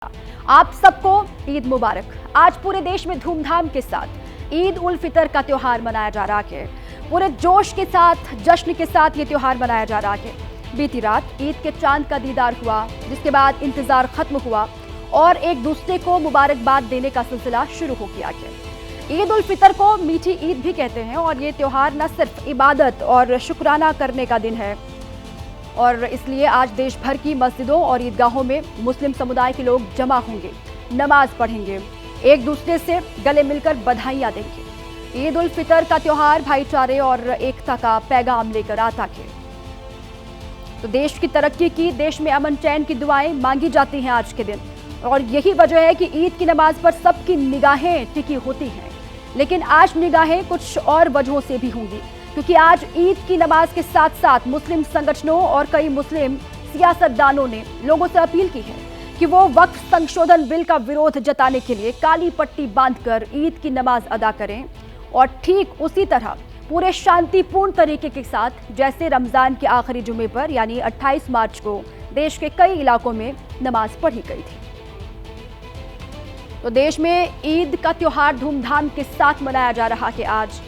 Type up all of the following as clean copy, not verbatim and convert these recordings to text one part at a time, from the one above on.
आप सबको ईद मुबारक। आज पूरे देश में धूमधाम के साथ ईद उल फितर का त्योहार मनाया जा रहा है। पूरे जोश के साथ, जश्न के साथ ये त्योहार मनाया जा रहा है। बीती रात ईद के चांद का दीदार हुआ, जिसके बाद इंतजार खत्म हुआ और एक दूसरे को मुबारकबाद देने का सिलसिला शुरू हो गया है। ईद उल फितर को मीठी ईद भी कहते हैं और ये त्योहार न सिर्फ इबादत और शुक्राना करने का दिन है, और इसलिए आज देश भर की मस्जिदों और ईदगाहों में मुस्लिम समुदाय के लोग जमा होंगे, नमाज पढ़ेंगे, एक दूसरे से गले मिलकर बधाइयां देंगे। ईद उल फितर का त्योहार भाईचारे और एकता का पैगाम लेकर आता है। तो देश की तरक्की की, देश में अमन चैन की दुआएं मांगी जाती हैं आज के दिन, और यही वजह है कि ईद की नमाज पर सबकी निगाहें टिकी होती हैं। लेकिन आज निगाहें कुछ और वजहों से भी होंगी, क्योंकि आज ईद की नमाज के साथ साथ मुस्लिम संगठनों और कई मुस्लिम सियासतदानों ने लोगों से अपील की है कि वो वक्फ संशोधन बिल का विरोध जताने के लिए काली पट्टी बांधकर ईद की नमाज अदा करें, और ठीक उसी तरह पूरे शांतिपूर्ण तरीके के साथ जैसे रमजान के आखिरी जुमे पर यानी 28 मार्च को देश के कई इलाकों में नमाज पढ़ी गई थी। तो देश में ईद का त्योहार धूमधाम के साथ मनाया जा रहा है आज,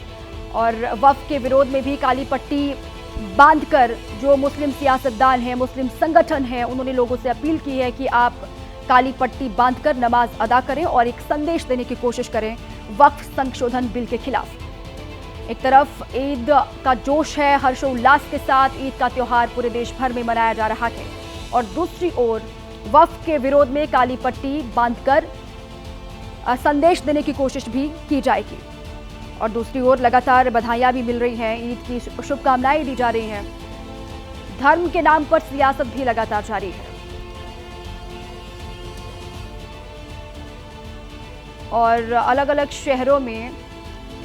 और वक्फ के विरोध में भी काली पट्टी बांधकर जो मुस्लिम सियासतदान हैं, मुस्लिम संगठन हैं, उन्होंने लोगों से अपील की है कि आप काली पट्टी बांधकर नमाज अदा करें और एक संदेश देने की कोशिश करें वक्फ संशोधन बिल के खिलाफ। एक तरफ ईद का जोश है, हर्षोल्लास के साथ ईद का त्योहार पूरे देश भर में मनाया जा रहा है, और दूसरी ओर वक्फ के विरोध में काली पट्टी बांधकर संदेश देने की कोशिश भी की जाएगी। और दूसरी ओर लगातार बधाइयां भी मिल रही हैं, ईद की शुभकामनाएं दी जा रही हैं। धर्म के नाम पर सियासत भी लगातार जारी है, और अलग अलग शहरों में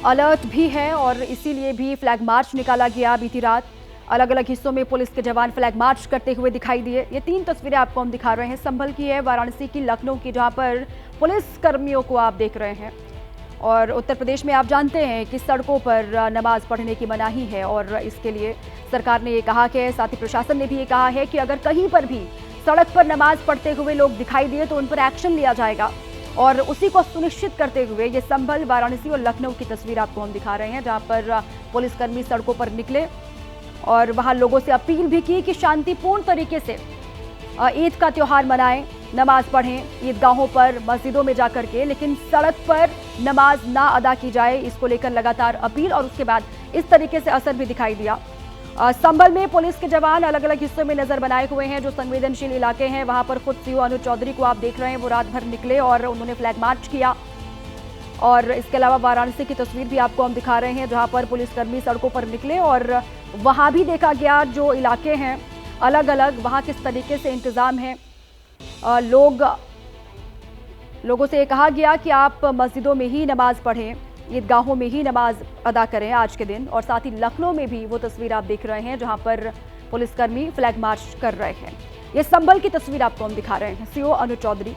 अलर्ट भी है, और इसीलिए भी फ्लैग मार्च निकाला गया। बीती रात अलग अलग हिस्सों में पुलिस के जवान फ्लैग मार्च करते हुए दिखाई दिए। ये 3 तस्वीरें आपको हम दिखा रहे हैं। संभल की है, वाराणसी की, लखनऊ की, जहां पर पुलिस कर्मियों को आप देख रहे हैं। और उत्तर प्रदेश में आप जानते हैं कि सड़कों पर नमाज पढ़ने की मनाही है, और इसके लिए सरकार ने ये कहा है, साथ ही प्रशासन ने भी ये कहा है कि अगर कहीं पर भी सड़क पर नमाज पढ़ते हुए लोग दिखाई दिए तो उन पर एक्शन लिया जाएगा। और उसी को सुनिश्चित करते हुए ये संभल, वाराणसी और लखनऊ की तस्वीर आपको हम दिखा रहे हैं, जहाँ पर पुलिसकर्मी सड़कों पर निकले और वहाँ लोगों से अपील भी की कि शांतिपूर्ण तरीके से ईद का त्योहार मनाएं, नमाज पढ़ें ईदगाहों पर, मस्जिदों में जाकर के, लेकिन सड़क पर नमाज ना अदा की जाए, इसको लेकर लगातार अपील। और उसके बाद इस तरीके से असर भी दिखाई दिया। संभल में पुलिस के जवान अलग अलग हिस्सों में नजर बनाए हुए हैं। जो संवेदनशील इलाके हैं वहां पर खुद सीओ अनुज चौधरी को आप देख रहे हैं, वो रात भर निकले और उन्होंने फ्लैग मार्च किया। और इसके अलावा वाराणसी की तस्वीर भी आपको हम दिखा रहे हैं, जहां पर पुलिसकर्मी सड़कों पर निकले और वहां भी देखा गया जो इलाके हैं अलग अलग, वहां किस तरीके से इंतजाम है। लोगों से ये कहा गया कि आप मस्जिदों में ही नमाज पढ़ें, ईदगाहों में ही नमाज अदा करें आज के दिन। और साथ ही लखनऊ में भी वो तस्वीर आप देख रहे हैं, जहां पर पुलिसकर्मी फ्लैग मार्च कर रहे हैं। ये संभल की तस्वीर आपको हम दिखा रहे हैं। सीओ अनुज चौधरी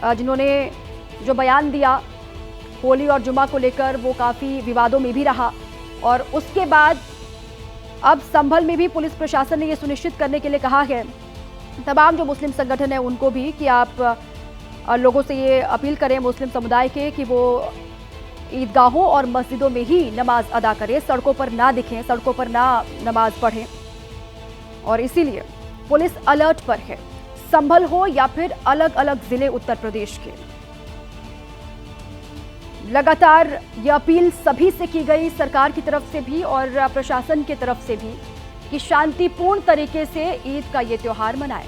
जिन्होंने जो बयान दिया होली और जुमा को लेकर, वो काफ़ी विवादों में भी रहा। और उसके बाद अब संभल में भी पुलिस प्रशासन ने ये सुनिश्चित करने के लिए कहा है तमाम जो मुस्लिम संगठन है उनको भी कि आप लोगों से ये अपील करें मुस्लिम समुदाय के कि वो ईदगाहों और मस्जिदों में ही नमाज अदा करें, सड़कों पर ना दिखें, सड़कों पर ना नमाज पढ़ें। और इसीलिए पुलिस अलर्ट पर है, संभल हो या फिर अलग अलग जिले उत्तर प्रदेश के। लगातार ये अपील सभी से की गई, सरकार की तरफ से भी और प्रशासन की तरफ से भी, कि शांतिपूर्ण तरीके से ईद का ये त्योहार मनाएं।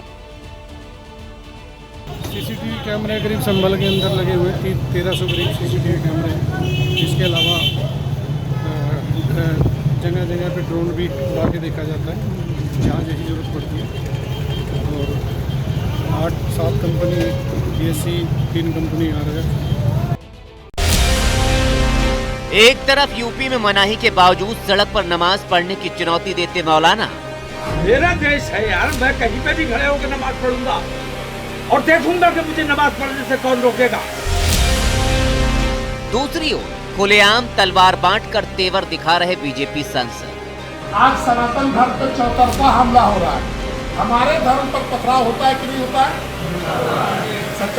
सीसीटीवी कैमरे करीब संभल के अंदर लगे हुए 1300 करीब सीसीटीवी कैमरे। इसके अलावा जगह जगह पे ड्रोन भी उड़ा के देखा जाता है जहाँ जैसी जरूरत पड़ती है। और 8-7 कंपनी BSc, 3 कंपनी RF। एक तरफ यूपी में मनाही के बावजूद सड़क पर नमाज पढ़ने की चुनौती देते मौलाना। मेरा देश है यार, मैं कहीं पे भी खड़े होकर नमाज पढ़ूंगा और देखूंगा कि मुझे नमाज पढ़ने से कौन रोकेगा। दूसरी ओर खुलेआम तलवार बांटकर तेवर दिखा रहे बीजेपी सांसद। आज सनातन धर्म पर चौतरफा हमला हो रहा है। हमारे धर्म पर पथराव होता है कि नहीं होता है?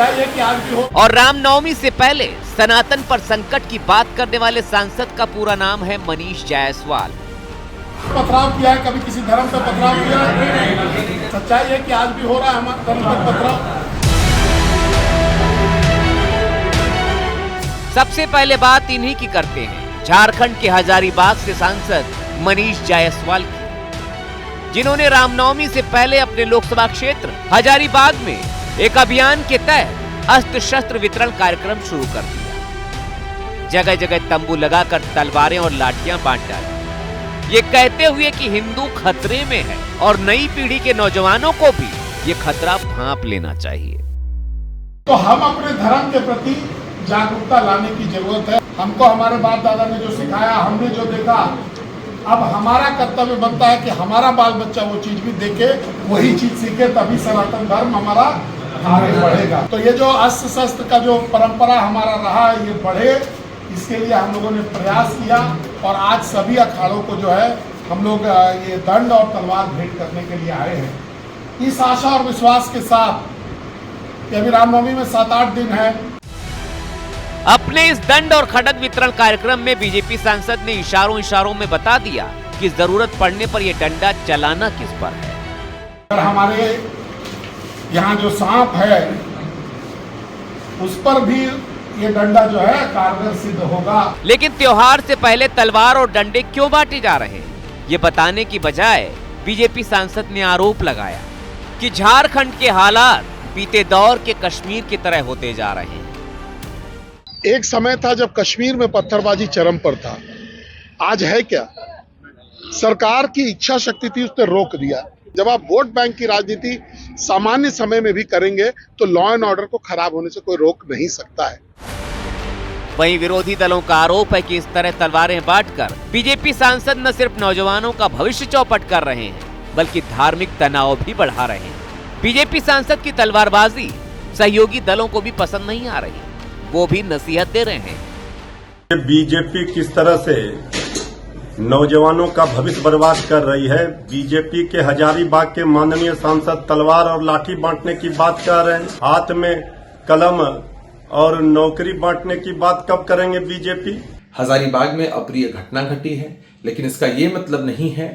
सच्चाई है कि आज भी हो। और रामनवमी से पहले सनातन पर संकट की बात करने वाले सांसद का पूरा नाम है मनीष जायसवाल। पथराव किया है, कभी किसी धर्म पर पथराव किया है। सच्चाई है कि आज भी हो रहा है हमारे धर्म पर पथराव। सबसे पहले बात इन्हीं की करते हैं, झारखंड के हजारीबाग से सांसद मनीष जायसवाल की, जिन्होंने रामनवमी से पहले अपने लोकसभा क्षेत्र हजारीबाग में एक अभियान के तहत अस्त्र शस्त्र वितरण कार्यक्रम शुरू कर दिया। जगह जगह तंबू लगाकर तलवारें और लाठियां बांट डाली, ये कहते हुए कि हिंदू खतरे में है और नई पीढ़ी के नौजवानों को भी ये खतरा भांप लेना चाहिए। तो हम अपने धर्म के प्रति जागरूकता लाने की जरूरत है। हमको हमारे बाप दादा ने जो सिखाया, हमने जो देखा, अब हमारा कर्तव्य बनता है कि हमारा बाल बच्चा वो चीज भी देखे, वही चीज सीखे, तभी सनातन धर्म हमारा आगे बढ़ेगा। तो ये जो अस्त्र शस्त्र का जो परंपरा हमारा रहा है, ये बढ़े, इसके लिए हम लोगों ने प्रयास किया। और आज सभी अखाड़ों को जो है हम लोग ये दंड और तलवार भेंट करने के लिए आए हैं, इस आशा और विश्वास के साथ कि अभी रामनवमी में 7-8 दिन है। अपने इस दंड और खड्ग वितरण कार्यक्रम में बीजेपी सांसद ने इशारों में बता दिया कि जरूरत पड़ने पर यह डंडा चलाना किस पर है। और हमारे यहाँ जो सांप है, उस पर भी ये डंडा जो है कारगर सिद्ध होगा। लेकिन त्योहार से पहले तलवार और डंडे क्यों बांटे जा रहे हैं, ये बताने की बजाय बीजेपी सांसद ने आरोप लगाया कि झारखंड के हालात बीते दौर के कश्मीर की तरह होते जा रहे हैं। एक समय था जब कश्मीर में पत्थरबाजी चरम पर था, आज है क्या? सरकार की इच्छा शक्ति थी, उसने रोक दिया। जब आप वोट बैंक की राजनीति सामान्य समय में भी करेंगे तो लॉ एंड ऑर्डर को खराब होने से कोई रोक नहीं सकता है। वहीं विरोधी दलों का आरोप है कि इस तरह तलवारें बांटकर बीजेपी सांसद न सिर्फ नौजवानों का भविष्य चौपट कर रहे हैं, बल्कि धार्मिक तनाव भी बढ़ा रहे हैं। बीजेपी सांसद की तलवारबाजी सहयोगी दलों को भी पसंद नहीं आ रही, वो भी नसीहत दे रहे हैं। बीजेपी किस तरह से नौजवानों का भविष्य बर्बाद कर रही है। बीजेपी के हजारीबाग के माननीय सांसद तलवार और लाठी बांटने की बात कर रहे हैं, हाथ में कलम और नौकरी बांटने की बात कब करेंगे बीजेपी? हजारीबाग में अप्रिय घटना घटी है, लेकिन इसका ये मतलब नहीं है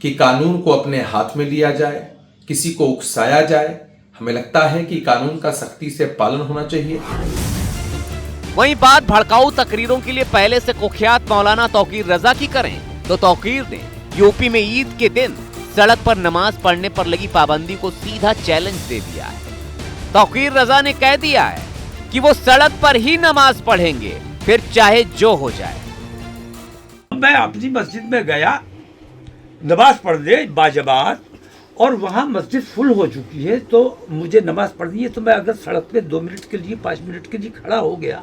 कि कानून को अपने हाथ में लिया जाए, किसी को उकसाया जाए। हमें लगता है कि कानून का सख्ती से पालन होना चाहिए। वहीं बात भड़काऊ तकरीरों के लिए पहले से कुख्यात मौलाना तौकीर रजा की करें तो तौकीर ने यूपी में ईद के दिन सड़क पर नमाज पढ़ने पर लगी पाबंदी को सीधा चैलेंज दे दिया है। तौकीर रजा ने कह दिया है कि वो सड़क पर ही नमाज पढ़ेंगे, फिर चाहे जो हो जाए। मैं अपनी मस्जिद में गया नमाज पढ़ने बाजमात, और वहाँ मस्जिद फुल हो चुकी है, तो मुझे नमाज पढ़नी है, तो मैं अगर सड़क पे 2 मिनट के लिए 5 मिनट के लिए खड़ा हो गया,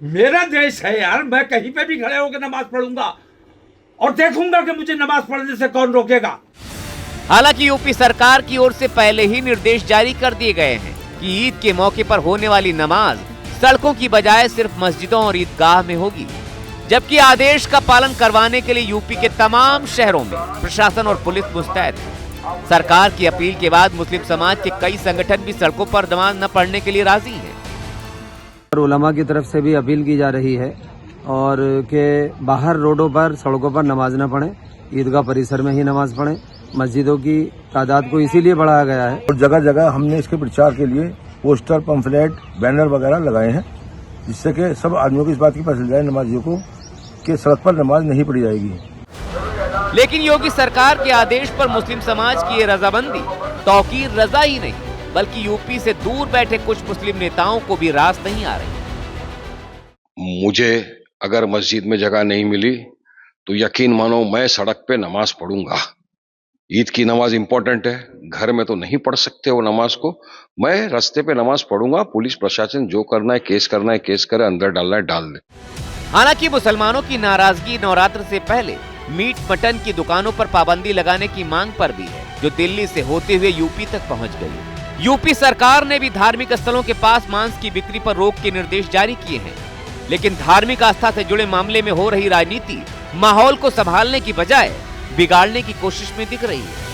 मेरा देश है यार, मैं कहीं पे भी खड़े होकर नमाज पढ़ूंगा और देखूंगा कि मुझे नमाज पढ़ने से कौन रोकेगा। हालांकि यूपी सरकार की ओर से पहले ही निर्देश जारी कर दिए गए हैं कि ईद के मौके पर होने वाली नमाज सड़कों की बजाय सिर्फ मस्जिदों और ईदगाह में होगी, जबकि आदेश का पालन करवाने के लिए यूपी के तमाम शहरों में प्रशासन और पुलिस मुस्तैद है। सरकार की अपील के बाद मुस्लिम समाज के कई संगठन भी सड़कों पर नमाज न पढ़ने के लिए राजी हैं। उलमा की तरफ से भी अपील की जा रही है और के बाहर रोडों पर सड़कों पर नमाज न पढ़ें, ईदगाह परिसर में ही नमाज पढ़ें। मस्जिदों की तादाद को इसीलिए बढ़ाया गया है और जगह जगह हमने इसके प्रचार के लिए पोस्टर, पंफलेट, बैनर वगैरह लगाए हैं, जिससे कि सब आदमियों को इस बात की पता चल जाए नमाजियों को कि सड़क पर नमाज नहीं पढ़ी जाएगी। लेकिन योगी सरकार के आदेश पर मुस्लिम समाज की ये रजामंदी तौकीर रजा ही नहीं, बल्कि यूपी से दूर बैठे कुछ मुस्लिम नेताओं को भी रास नहीं आ रही। मुझे अगर मस्जिद में जगह नहीं मिली तो यकीन मानो मैं सड़क पे नमाज पढ़ूंगा। ईद की नमाज इंपॉर्टेंट है, घर में तो नहीं पढ़ सकते वो नमाज को, मैं रास्ते पे नमाज पढ़ूंगा। पुलिस प्रशासन जो करना है केस करे, अंदर डालना है डाल दे। हालांकि मुसलमानों की नाराजगी नवरात्र से पहले मीट मटन की दुकानों पर पाबंदी लगाने की मांग पर भी है, जो दिल्ली से होते हुए यूपी तक पहुंच गई। यूपी सरकार ने भी धार्मिक स्थलों के पास मांस की बिक्री पर रोक के निर्देश जारी किए हैं, लेकिन धार्मिक आस्था से जुड़े मामले में हो रही राजनीति माहौल को संभालने की बजाय बिगाड़ने की कोशिश में दिख रही है।